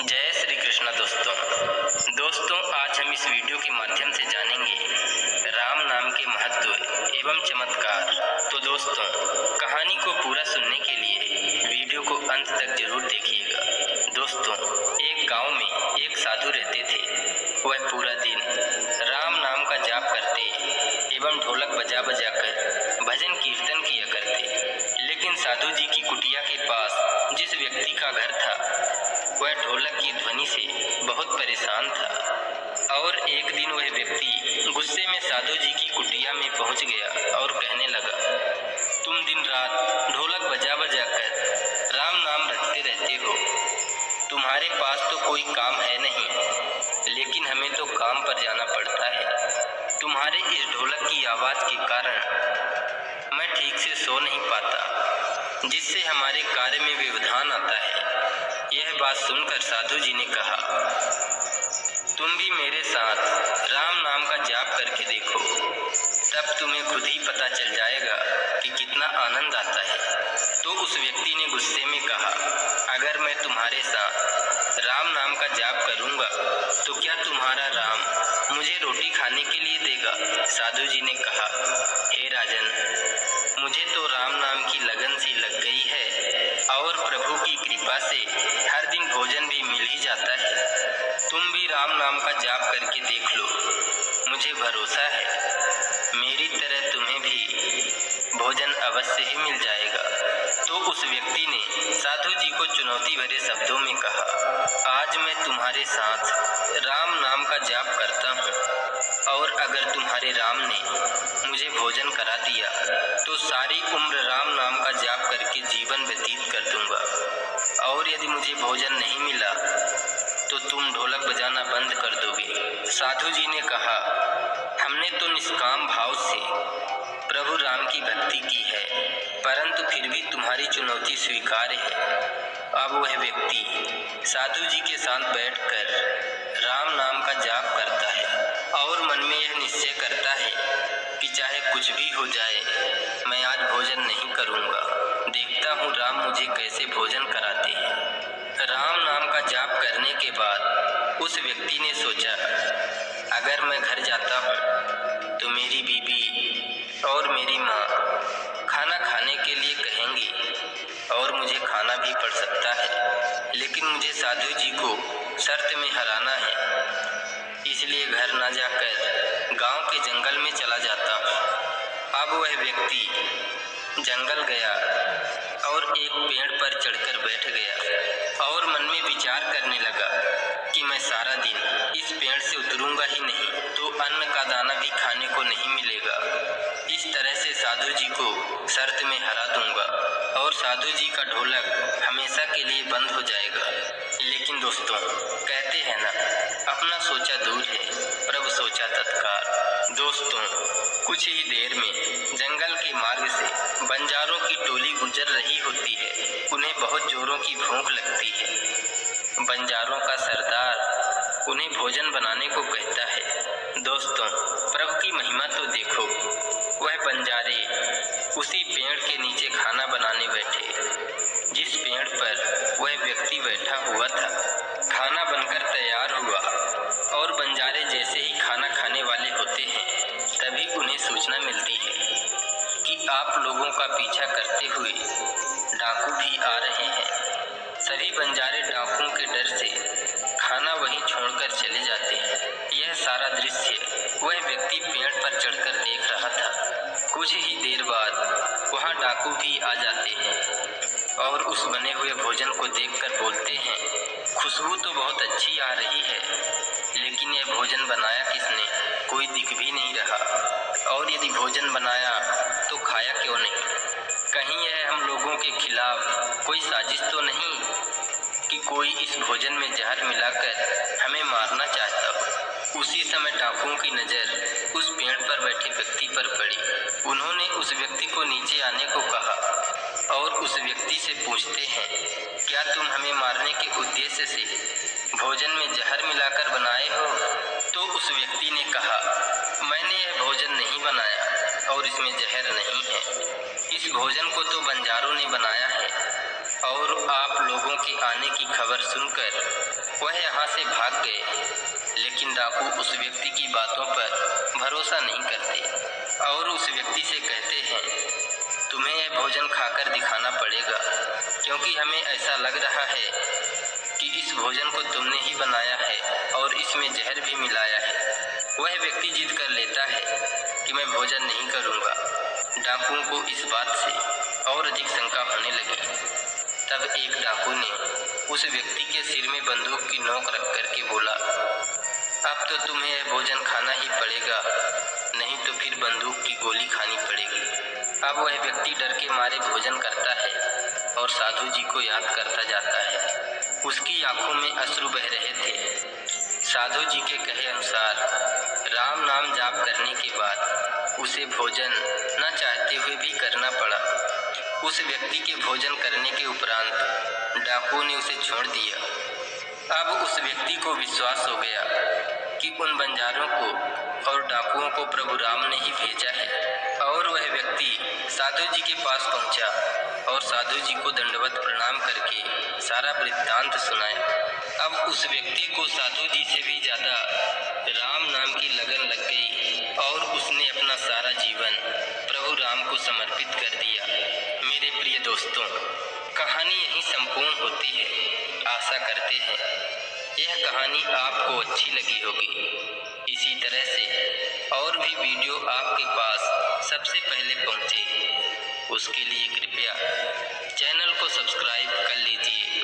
जय श्री कृष्ण दोस्तों आज हम इस वीडियो के माध्यम से जानेंगे राम नाम के महत्व एवं चमत्कार। तो दोस्तों कहानी को पूरा सुनने के लिए वीडियो को अंत तक जरूर देखिएगा। दोस्तों एक गांव में एक साधु रहते थे। वह पूरा दिन राम नाम का जाप करते एवं ढोलक बजा कर भजन कीर्तन किया करते। लेकिन साधु जी की कुटिया के पास जिस व्यक्ति का घर था वह ढोलक की ध्वनि से बहुत परेशान था और एक दिन वह व्यक्ति गुस्से में साधु जी की कुटिया में पहुंच गया और कहने लगा, तुम दिन रात ढोलक बजा कर राम नाम रटते रहते हो। तुम्हारे पास तो कोई काम है नहीं, लेकिन हमें तो काम पर जाना पड़ता है। तुम्हारे इस ढोलक की आवाज़ के कारण मैं ठीक से सो नहीं पाता, जिससे हमारे कार्य में व्यवधान आता है। यह बात सुनकर साधु जी ने कहा, तुम भी मेरे साथ राम नाम का जाप करके देखो, तब तुम्हें खुद ही पता चल जाएगा कि कितना आनंद आता है। तो उस व्यक्ति ने गुस्से में कहा, अगर मैं तुम्हारे साथ राम नाम का जाप करूंगा तो क्या तुम्हारा राम मुझे रोटी खाने के लिए देगा? साधु जी ने कहा, हे राजन, मुझे तो राम नाम की लगन सी लग गई है और प्रभु की कृपा से हर दिन भोजन भी मिल ही जाता है। तुम भी राम नाम का जाप करके देख लो, मुझे भरोसा है मेरी तरह तुम्हें भी भोजन अवश्य ही मिल जाएगा। तो उस व्यक्ति ने साधु जी को चुनौती भरे शब्दों में कहा, आज मैं तुम्हारे साथ राम नाम का जाप करता हूँ और अगर तुम्हारे राम ने मुझे भोजन करा दिया तो सारी उम्र राम नाम का जाप करके जीवन व्यतीत कर दूंगा, और यदि मुझे भोजन नहीं मिला तो तुम ढोलक बजाना बंद कर दोगे। साधु जी ने कहा, हमने तो निष्काम भाव से प्रभु राम की भक्ति की है, परंतु फिर भी तुम्हारी चुनौती स्वीकार्य है। अब वह व्यक्ति साधु जी के साथ बैठकर राम नाम का जाप करता है और मन में यह निश्चय करता है कि चाहे कुछ भी हो जाए मैं आज भोजन नहीं करूंगा, देखता हूँ राम मुझे कैसे भोजन कराते हैं। राम नाम का जाप करने के बाद उस व्यक्ति ने सोचा, अगर मैं घर जाता हूँ तो मेरी बीबी और मेरी माँ खाना खाने के लिए कहेंगी और मुझे खाना भी पड़ सकता है, लेकिन मुझे साधु जी को शर्त में हराना है, इसलिए घर न जाकर गांव के जंगल में चला जाता हूँ। अब वह व्यक्ति जंगल गया और एक पेड़ पर चढ़कर बैठ गया और मन में विचार करने लगा कि मैं सारा दिन इस पेड़ से उतरूंगा ही नहीं तो अन्न का दाना भी खाने को नहीं मिलेगा। इस तरह से साधु जी को शर्त में हरा दूंगा और साधु जी का ढोलक हमेशा के लिए बंद हो जाएगा। लेकिन दोस्तों कहते हैं ना, अपना सोचा दूर है, प्रभु सोचा तत्काल। दोस्तों कुछ ही देर में जंगल के मार्ग से बंजारों की टोली गुजर रही होती है। उन्हें बहुत जोरों की भूख लगती है। बंजारों का सरदार उन्हें भोजन बनाने को कहता है। दोस्तों प्रभु की महिमा तो देखो, वह बंजारे उसी पेड़ के नीचे खाना बनाने बैठे जिस पेड़ पर वह व्यक्ति बैठा हुआ था। खाना बनकर तैयार हुआ और बंजारे जैसे ही खाना खाने वाले होते हैं तभी उन्हें सूचना मिलती है कि आप लोगों का पीछा करते हुए डाकू भी आ रहे हैं। सभी बंजारे डाकुओं के डर से खाना वहीं छोड़कर चले जाते हैं। यह सारा दृश्य वह व्यक्ति पेड़ पर चढ़कर देख रहा था। कुछ ही देर बाद वहां डाकू भी आ जाते हैं और उस बने हुए भोजन को देखकर बोलते हैं, खुशबू तो बहुत अच्छी आ रही है, लेकिन यह भोजन बनाया किसने? कोई दिख भी नहीं रहा, और यदि भोजन बनाया तो खाया क्यों नहीं? कहीं यह हम लोगों के खिलाफ कोई साजिश तो नहीं कि कोई इस भोजन में जहर मिलाकर हमें मारना चाहता हो? उसी समय डाकुओं की नज़र उस पेड़ पर बैठे व्यक्ति पर पड़ी। उन्होंने उस व्यक्ति को नीचे आने को कहा और उस व्यक्ति से पूछते हैं, क्या तुम हमें मारने के उद्देश्य से भोजन में जहर मिलाकर बनाए हो? तो उस व्यक्ति ने कहा, मैंने यह भोजन नहीं बनाया और इसमें जहर नहीं है। इस भोजन को तो बंजारों ने बनाया है और आप लोगों के आने की खबर सुनकर वह यहाँ से भाग गए, लेकिन डाकू उस व्यक्ति की बातों पर भरोसा नहीं करते और उस व्यक्ति से कहते हैं, तुम्हें यह भोजन खाकर दिखाना पड़ेगा, क्योंकि हमें ऐसा लग रहा है कि इस भोजन को तुमने ही बनाया है और इसमें जहर भी मिलाया है। वह व्यक्ति जिद कर लेता है कि मैं भोजन नहीं करूँगा। डाकुओं को इस बात से और अधिक शंका होने लगी। तब एक डाकू ने उस व्यक्ति के सिर में बंदूक की नोक रख करके बोला, अब तो तुम्हें यह भोजन खाना ही पड़ेगा, नहीं तो फिर बंदूक की गोली खानी पड़ेगी। अब वह व्यक्ति डर के मारे भोजन करता है और साधु जी को याद करता जाता है। उसकी आंखों में अश्रु बह रहे थे। साधु जी के कहे अनुसार राम नाम जाप करने के बाद उसे भोजन न चाहते हुए भी करना पड़ा। उस व्यक्ति के भोजन करने के उपरांत डाकुओं ने उसे छोड़ दिया। अब उस व्यक्ति को विश्वास हो गया कि उन बंजारों को और डाकुओं को प्रभु राम ने ही भेजा है, और वह व्यक्ति साधु जी के पास पहुंचा और साधु जी को दंडवत प्रणाम करके सारा वृत्तांत सुनाया। अब उस व्यक्ति को साधु जी से भी ज्यादा राम नाम की लगन लग गई और उसने अपना सारा जीवन प्रभु राम को समर्पित कर दिया। मेरे प्रिय दोस्तों, कहानी यहीं संपूर्ण होती है। आशा करते हैं यह कहानी आपको अच्छी लगी होगी। इसी तरह से और भी वीडियो आपके पास सबसे पहले पहुंचे, उसके लिए कृपया चैनल को सब्सक्राइब कर लीजिए